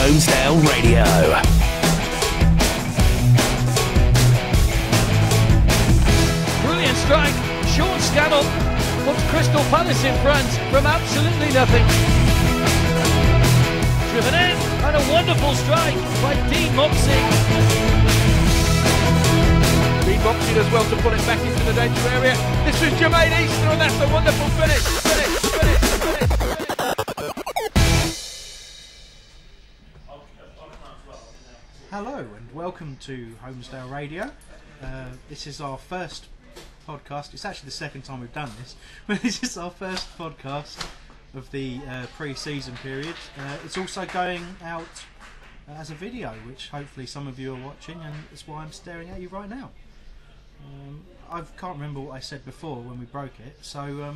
Holmesdale Radio. Brilliant strike, short scannel, puts Crystal Palace in front from absolutely nothing. Driven in, and a wonderful strike by Dean Moxey. Dean Moxey does well to pull it back into the danger area. This was Jermaine Easter, and that's a wonderful finish. Hello and welcome to Holmesdale Radio. This is our first podcast. It's actually the second time we've done this, but this is our first podcast of the pre-season period. It's also going out as a video, which hopefully some of you are watching, and it's why I'm staring at you right now. I can't remember what I said before when we broke it, so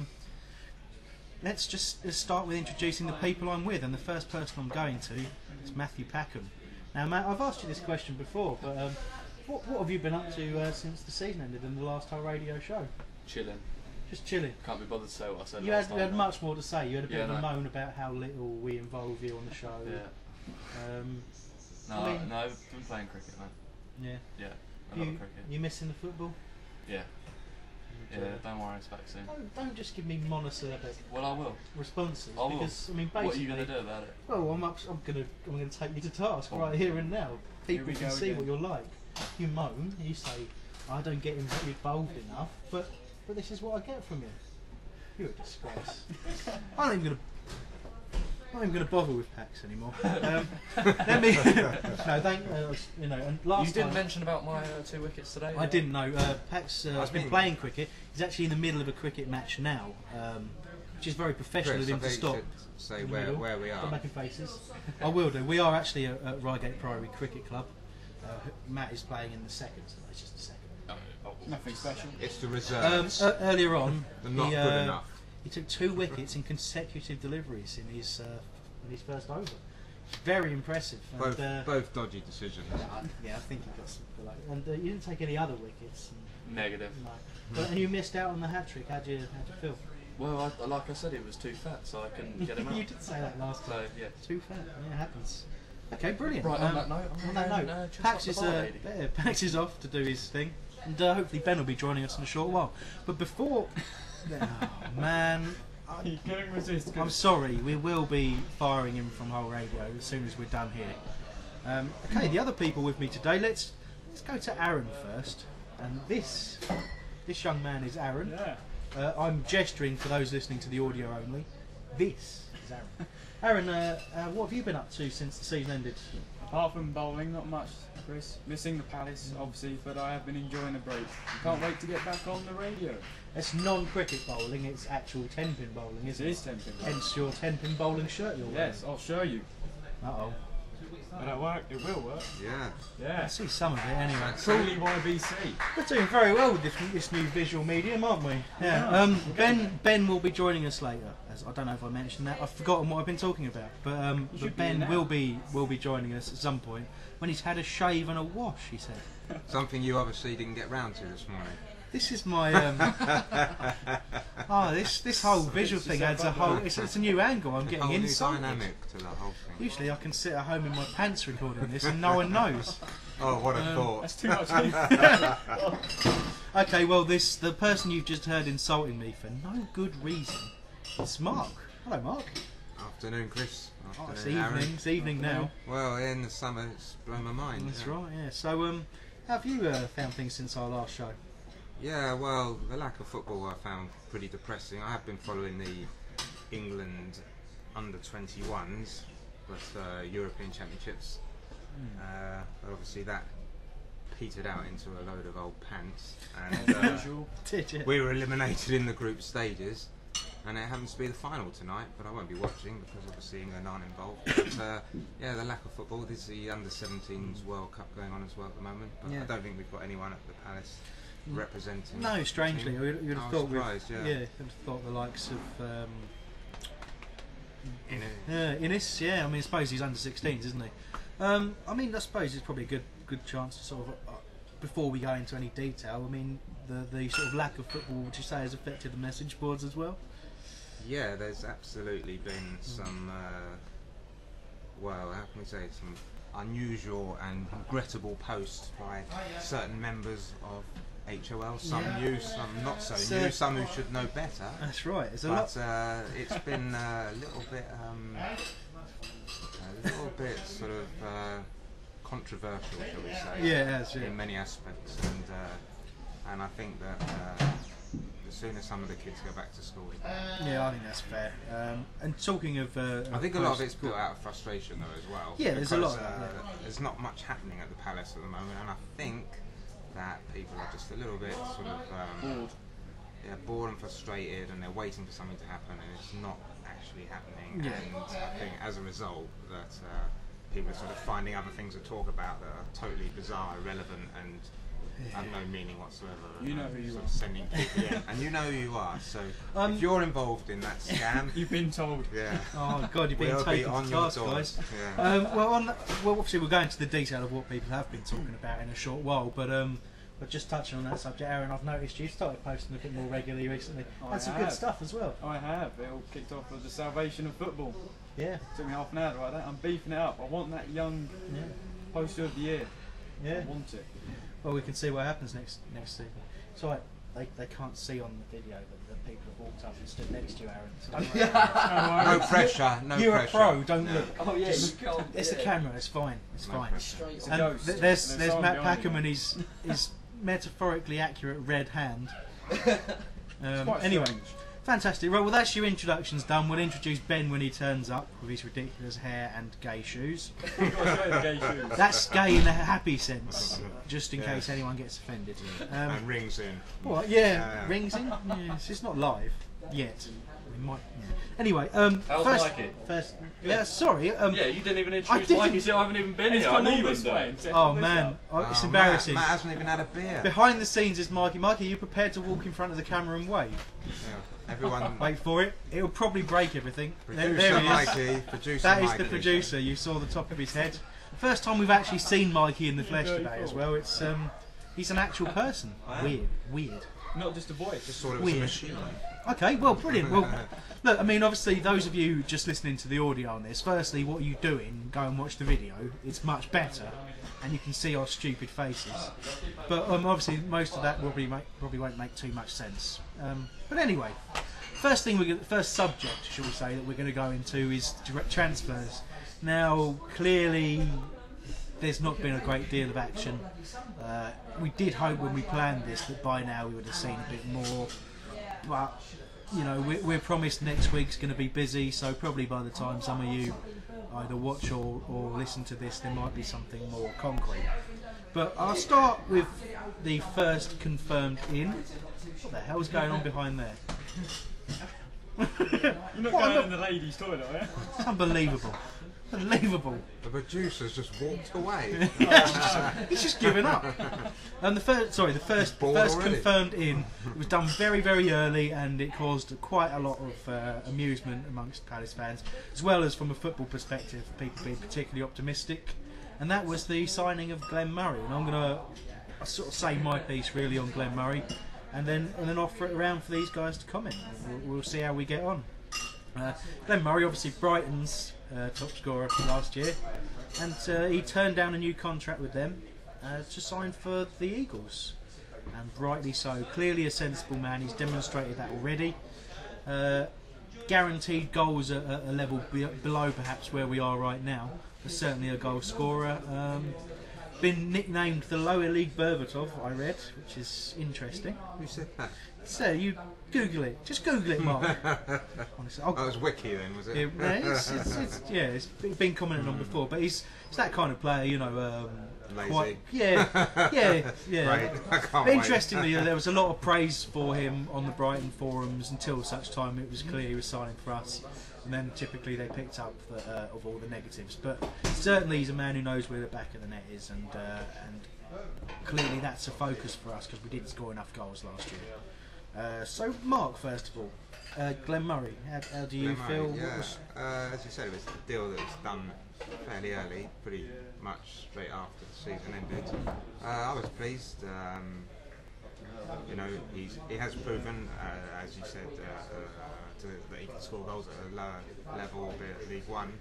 let's start with introducing the people I'm with, and the first person I'm going to is Matthew Packham. Now, Matt, I've asked you this question before, but what have you been up to since the season ended and the last whole radio show? Chilling. Just chilling. Can't be bothered to say what I said You last had time. much more to say. You had a bit of a no. moan about how little we involve you on the show. Yeah. I mean, no, I've been playing cricket, man. Yeah. Yeah, I love cricket. You missing the football? Yeah. Yeah, don't worry, it's back soon. Don't just give me monosyllabic Well, I will. responses, I will. because I mean, basically, What are you going to do about it? well, I'm gonna take you to task right here and now. People we can go see again. what you're like. You moan, you say I don't get involved enough, but this is what I get from you. You're a disgrace. I'm not even gonna bother with Pax anymore. Let me. No, thank you know. And last You didn't time, mention about my 2 wickets today. I didn't know. Pax has been playing cricket. He's actually in the middle of a cricket match now, which is very professional of him to stop. Say in the where middle. we Stop are. making faces. I will do. We are actually at Reigate Priory Cricket Club. Matt is playing in the second, so it's just a second. Nothing special. It's the reserves. Earlier on, They're not good enough. he took 2 wickets in consecutive deliveries in his first over. Very impressive. And, Both dodgy decisions. yeah, I think he got some. And you didn't take any other wickets. Negative. No. And you missed out on the hat trick. How'd you feel? Well, like I said, he was too fat, so I couldn't get him out. You did say that last time. So, yeah. Too fat. Yeah, it happens. Okay, brilliant. Right, on that note, Pax is off to do his thing, and hopefully Ben will be joining us in a short while. But before, oh man, You couldn't resist. I'm sorry, we will be firing him from whole radio as soon as we're done here. Okay, the other people with me today. Let's go to Aaron first, and this young man is Aaron. Yeah. I'm gesturing for those listening to the audio only. This is Aaron. Aaron, what have you been up to since the season ended? Apart from bowling, not much, Chris. Missing the Palace, obviously, but I have been enjoying the break. Can't wait to get back on the radio. It's non-cricket bowling, it's actual 10-pin bowling, It isn't it? is 10-pin. Hence your 10-pin bowling shirt you're wearing. Yes, I'll show you. Uh-oh. Will it work? It will work. Yeah. I Yeah. see some of it anyway. Truly YBC. We're doing very well with this new visual medium, aren't we? Yeah. Ben will be joining us later. As I don't know if I mentioned that. I've forgotten what I've been talking about. But should be Ben now. will be joining us at some point when he's had a shave and a wash. He said. Something you obviously didn't get round to this morning. This is my this whole visual thing adds a whole. It's a new angle. I'm getting Whole new insulted. dynamic to the whole thing. Usually I can sit at home in my pants recording this and no one knows. Oh, what a thought. That's too much. Okay, well the person you've just heard insulting me for no good reason is Mark. Hello, Mark. Afternoon, Chris. Oh, it's Afternoon, Aaron. evening. It's evening now. Well, in the summer, it's blown my mind. That's yeah. right. Yeah. So how have you found things since our last show? Yeah, well, the lack of football I found pretty depressing. I have been following the England under-21s, but European Championships. But obviously that petered out into a load of old pants, and Did you? we were eliminated in the group stages. And it happens to be the final tonight, but I won't be watching because obviously England aren't involved. But yeah, the lack of football. This is the under-17s World Cup going on as well at the moment. But Yeah. I don't think we've got anyone at the Palace representing. No, strangely, the team. you'd I have was thought surprised, you'd have thought the likes of Innes. Innes. Yeah, I mean, I suppose he's under-16s, isn't he? I mean, I suppose it's probably a good chance to sort of before we go into any detail. I mean, the sort of lack of football, would you say, has affected the message boards as well? Yeah, there's absolutely been some well, how can we say, some unusual and regrettable posts by certain members of HOL, some new, some not so new, some who should know better. That's right. It's it's been a little bit sort of controversial, shall we say? Yeah, in many aspects, and I think that the sooner some of the kids go back to school. Yeah, I think that's fair. And talking of, I think a lot of it's built out of frustration though as well. Yeah, there's a lot. There's not much happening at the Palace at the moment, and I think that people are just a little bit sort of Bored. Yeah, bored and frustrated, and they're waiting for something to happen, and it's not actually happening. Yeah. And I think as a result that people are sort of finding other things to talk about that are totally bizarre, irrelevant, and have no meaning whatsoever. You know who you sort are. of sending people, yeah, and you know who you are. So if you're involved in that scam, You've been told. yeah, Oh God, you're being we'll be taken on to your task, doors. guys. Yeah. Well, obviously we'll go into the detail of what people have been talking about in a short while, but just touching on that subject, Aaron, I've noticed you've started posting a bit more regularly recently. Had some good stuff as well. I have. It all kicked off with the salvation of football. Yeah, Took me half an hour to write that. I'm beefing it up. I want that young yeah, poster of the year. yeah. I want it. Well, we can see what happens next season. It's alright, they can't see on the video that the people have walked up and stood next to you, Aaron. So don't worry. No pressure. No You're pressure. a pro, don't No. look. Oh yeah, Just- you can't. It's the camera, it's fine. It's No fine. pressure. Straight It's to a And ghost. there's someone Matt behind Packham me. and his metaphorically accurate red hand. Quite Anyway, strange. fantastic. Right, well that's your introductions done. We'll introduce Ben when he turns up with his ridiculous hair and gay shoes. You've got to show the gay shoes. That's gay in the happy sense, just in Yeah. case anyone gets offended. And rings in. What? Yeah, Yeah. rings in. Yes, it's not live yet. We might. Yeah. Anyway, How's first, Mikey? first. Yeah, sorry. Yeah, you didn't even I introduce didn't- Mikey, so I haven't even been He's here. I come knew all you this were way. there. and set Oh all this man, up. it's Oh, embarrassing. Matt hasn't even had a beer. Behind the scenes is Mikey. Mikey, are you prepared to walk in front of the camera and wave? Yeah. Everyone. Wait for it. It'll probably break everything. There Producer he is. Mikey. Producer That is Mikey. the producer. You saw the top of his head. First time we've actually seen Mikey in the flesh today as well. It's he's an actual person. Weird. Not just a voice. Just sort of Weird. a machine. Okay, well, brilliant. Well, look, I mean, obviously, those of you just listening to the audio on this, firstly, what are you doing? Go and watch the video. It's much better, and you can see our stupid faces. But obviously, most of that probably won't make too much sense. But anyway, first subject, shall we say, that we're going to go into is direct transfers. Now, clearly, there's not been a great deal of action. We did hope when we planned this that by now we would have seen a bit more. But you know, we're promised next week's going to be busy, so probably by the time some of you either watch or listen to this, there might be something more concrete. But I'll start with the first confirmed in. What the hell's going on behind there? You're not What, going look- in the ladies' toilet, are you? It's unbelievable. Unbelievable. The producer's just walked away. He's just given up. And the first Bored already. confirmed in. It was done very, very early, and it caused quite a lot of amusement amongst Palace fans, as well as from a football perspective, people being particularly optimistic. And that was the signing of Glenn Murray. And I'm going to sort of say my piece really on Glenn Murray, and then offer it around for these guys to comment. We'll see how we get on. Glenn Murray, obviously Brighton's top scorer last year, and he turned down a new contract with them to sign for the Eagles, and rightly so. Clearly a sensible man. He's demonstrated that already. Guaranteed goals at a level below perhaps where we are right now, but certainly a goal scorer. Been nicknamed the lower league Berbatov, I read, which is interesting. Who said that? So you Google it. Just Google it, Mark. Honestly, Oh, it was Wiki then, was it? it's been commented on before, but he's that kind of player, you know. Lazy. Yeah. Great. I can't But wait. interestingly, there was a lot of praise for him on the Brighton forums until such time it was clear he was signing for us, and then typically they picked up of all the negatives. But certainly he's a man who knows where the back of the net is, and clearly that's a focus for us because we didn't score enough goals last year. So Mark, first of all, Glenn Murray, how do you Glenn feel? Murray, What yeah. was- As you said, it was a deal that was done fairly early, pretty much straight after the season ended. I was pleased. You know, he has proven, as you said, that he can score goals at a lower level, be it League One.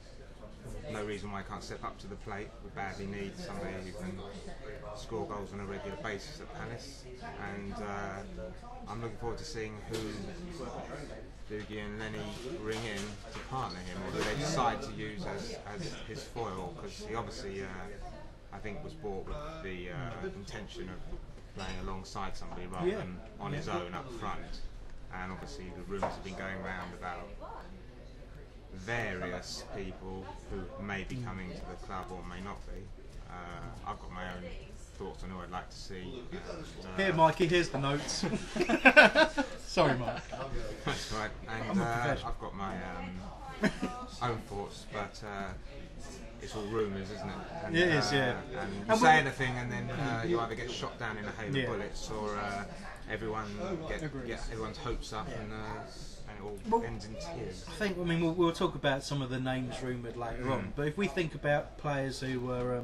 no reason why he can't step up to the plate. We badly need somebody who can score goals on a regular basis at Palace, and I'm looking forward to seeing who Doogie and Lenny bring in to partner him, or who they decide to use as his foil, because he obviously, I think, was bought with the intention of playing alongside somebody rather than on his own up front. And obviously the rumours have been going round about various people who may be coming to the club or may not be. I've got my own thoughts on who I'd like to see. Here, Mikey, here's the notes. Sorry, Mike. That's right. And I've got my own thoughts, but it's all rumours, isn't it? And, it is, yeah. And you say anything, and then you either get shot down in a hail of bullets, or everyone get everyone's hopes up, and it all ends in tears. I think. I mean, we'll talk about some of the names rumoured later on. But if we think about players who were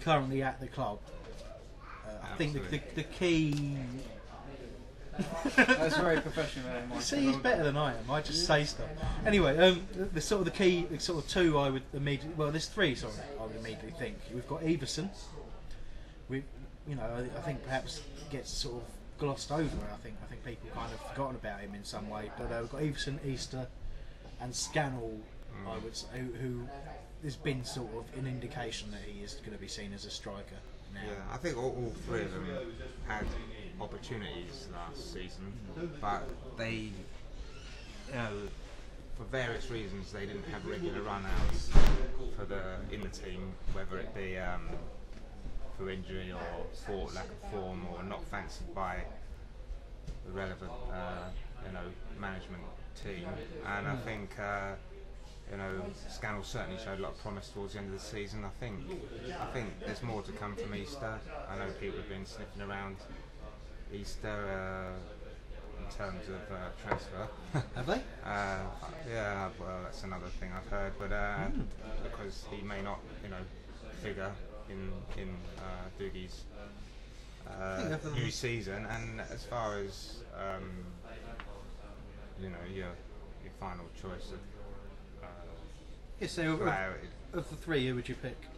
currently at the club, I think the key. That's very professional. See, he's better than I am. I just say stuff. Anyway, the key, two I would immediately. Well, there's three. Sorry, I would immediately think we've got Everson. I think perhaps gets sort of glossed over. I think people kind of forgotten about him in some way. But we've got Everson, Easter, and Scannell. I would say, who there's been sort of an indication that he is going to be seen as a striker now. Yeah, I think all three of them had opportunities last season, but they, for various reasons, they didn't have regular run-outs in the team, whether it be for injury or for lack of form, or not fancied by the relevant management team. And I think Scannell certainly showed a lot of promise towards the end of the season. I think there's more to come from Easter. I know people have been sniffing around Easter in terms of transfer. Have they? Yeah, well, that's another thing I've heard, but because he may not, figure in Doogie's new season. And as far as your final choice of So player, of the three, who would you pick?